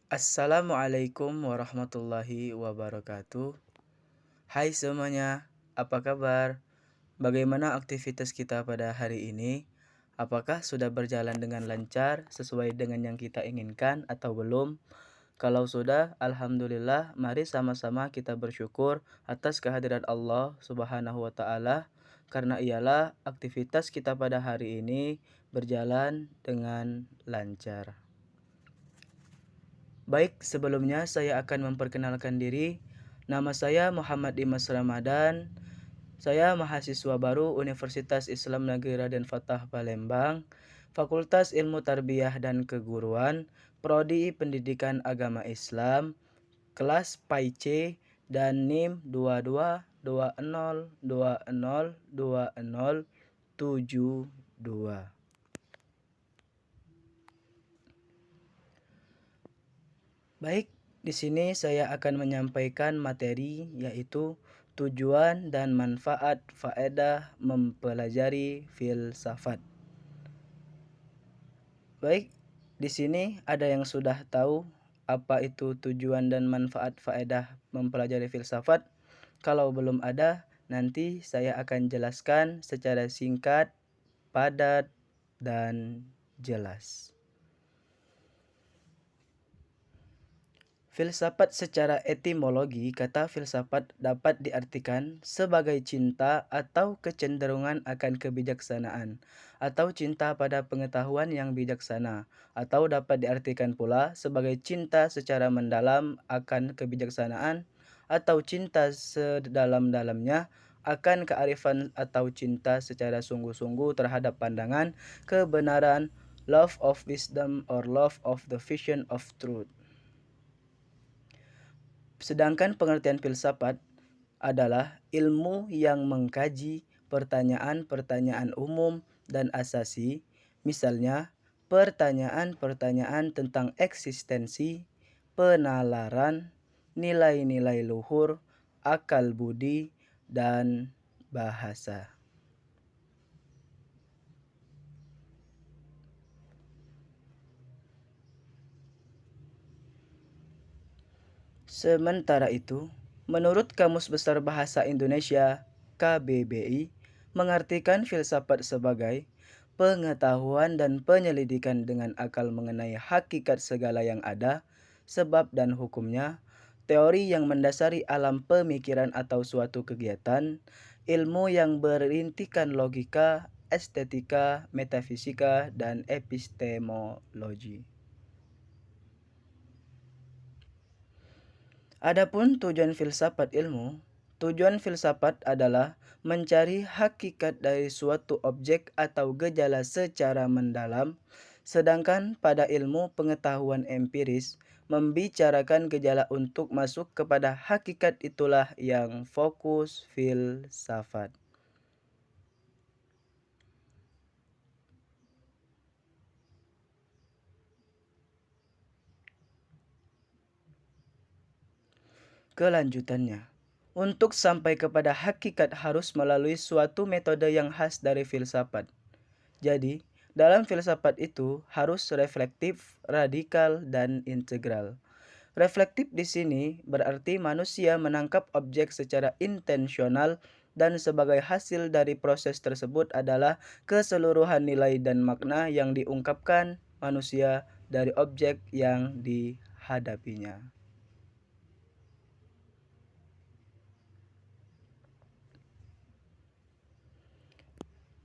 Assalamualaikum warahmatullahi wabarakatuh. Hai semuanya, apa kabar? Bagaimana aktivitas kita pada hari ini? Apakah sudah berjalan dengan lancar sesuai dengan yang kita inginkan atau belum? Kalau sudah, alhamdulillah, mari sama-sama kita bersyukur atas kehadiran Allah Subhanahu wa taala karena ialah aktivitas kita pada hari ini berjalan dengan lancar. Baik, sebelumnya saya akan memperkenalkan diri. Nama saya Muhammad Dimas Ramadan. Saya mahasiswa baru Universitas Islam Negeri Raden Fatah Palembang, Fakultas Ilmu Tarbiyah dan Keguruan, Prodi Pendidikan Agama Islam, kelas PAI C dan NIM 2220202072. Baik, di sini saya akan menyampaikan materi yaitu tujuan dan manfaat faedah mempelajari filsafat. Baik, di sini ada yang sudah tahu apa itu tujuan dan manfaat faedah mempelajari filsafat? Kalau belum ada, nanti saya akan jelaskan secara singkat, padat, dan jelas. Filsafat secara etimologi, kata filsafat dapat diartikan sebagai cinta atau kecenderungan akan kebijaksanaan, atau cinta pada pengetahuan yang bijaksana, atau dapat diartikan pula sebagai cinta secara mendalam akan kebijaksanaan, atau cinta sedalam-dalamnya akan kearifan atau cinta secara sungguh-sungguh terhadap pandangan, kebenaran, love of wisdom or love of the vision of truth. Sedangkan pengertian filsafat adalah ilmu yang mengkaji pertanyaan-pertanyaan umum dan asasi, misalnya pertanyaan-pertanyaan tentang eksistensi, penalaran, nilai-nilai luhur, akal budi, dan bahasa. Sementara itu, menurut Kamus Besar Bahasa Indonesia (KBBI), mengartikan filsafat sebagai pengetahuan dan penyelidikan dengan akal mengenai hakikat segala yang ada, sebab dan hukumnya, teori yang mendasari alam pemikiran atau suatu kegiatan, ilmu yang berintikan logika, estetika, metafisika, dan epistemologi. Adapun tujuan filsafat adalah mencari hakikat dari suatu objek atau gejala secara mendalam, sedangkan pada ilmu pengetahuan empiris membicarakan gejala untuk masuk kepada hakikat, itulah yang fokus filsafat. Kelanjutannya, untuk sampai kepada hakikat harus melalui suatu metode yang khas dari filsafat. Jadi, dalam filsafat itu harus reflektif, radikal, dan integral. Reflektif di sini berarti manusia menangkap objek secara intensional dan sebagai hasil dari proses tersebut adalah keseluruhan nilai dan makna yang diungkapkan manusia dari objek yang dihadapinya.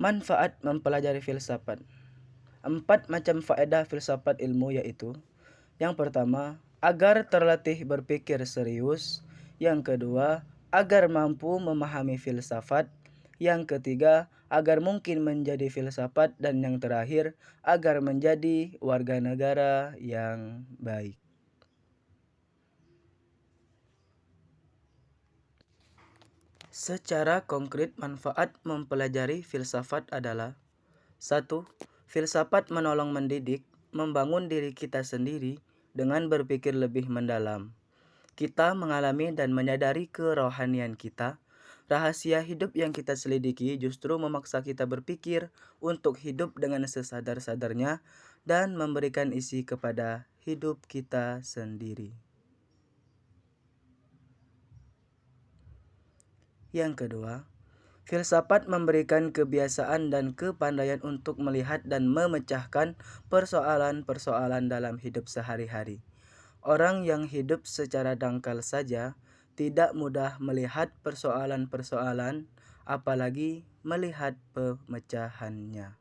Manfaat mempelajari filsafat. 4 macam faedah filsafat ilmu yaitu: yang pertama, agar terlatih berpikir serius. Yang kedua, agar mampu memahami filsafat. Yang ketiga, agar mungkin menjadi filsafat. Dan yang terakhir, agar menjadi warga negara yang baik. Secara konkret, manfaat mempelajari filsafat adalah: 1. Filsafat menolong mendidik, membangun diri kita sendiri dengan berpikir lebih mendalam. Kita mengalami dan menyadari kerohanian kita. Rahasia hidup yang kita selidiki justru memaksa kita berpikir untuk hidup dengan sesadar-sadarnya dan memberikan isi kepada hidup kita sendiri. Yang kedua, filsafat memberikan kebiasaan dan kepandaian untuk melihat dan memecahkan persoalan-persoalan dalam hidup sehari-hari. Orang yang hidup secara dangkal saja tidak mudah melihat persoalan-persoalan, apalagi melihat pemecahannya.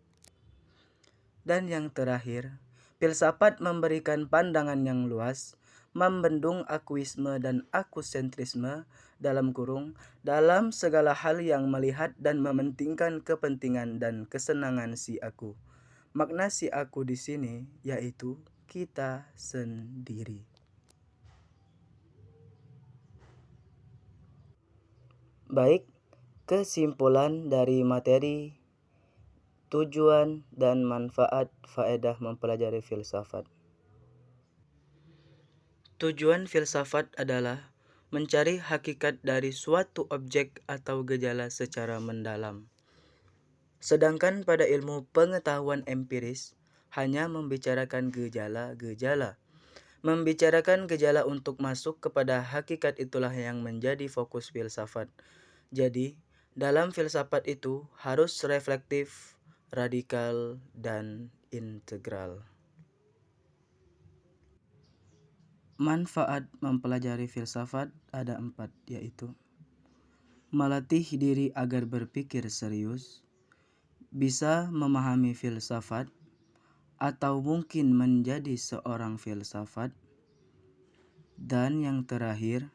Dan yang terakhir, filsafat memberikan pandangan yang luas, membendung akuisme dan akusentrisme dalam segala hal yang melihat dan mementingkan kepentingan dan kesenangan si aku. Makna si aku di sini yaitu kita sendiri. Baik, kesimpulan dari materi tujuan dan manfaat faedah mempelajari filsafat. Tujuan filsafat adalah mencari hakikat dari suatu objek atau gejala secara mendalam. Sedangkan pada ilmu pengetahuan empiris hanya membicarakan gejala-gejala. Membicarakan gejala untuk masuk kepada hakikat itulah yang menjadi fokus filsafat. Jadi, dalam filsafat itu harus reflektif, radikal, dan integral. Manfaat mempelajari filsafat ada 4, yaitu melatih diri agar berpikir serius, bisa memahami filsafat, atau mungkin menjadi seorang filsafat, dan yang terakhir,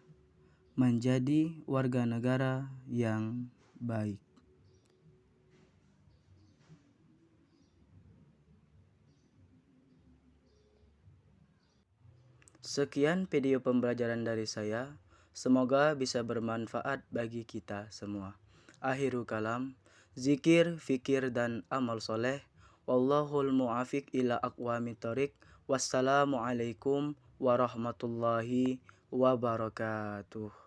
menjadi warga negara yang baik. Sekian video pembelajaran dari saya. Semoga bisa bermanfaat bagi kita semua. Akhirul kalam, zikir, fikir, dan amal soleh. Wallahul mu'afiq ila aqwamit thoriq. Wassalamualaikum warahmatullahi wabarakatuh.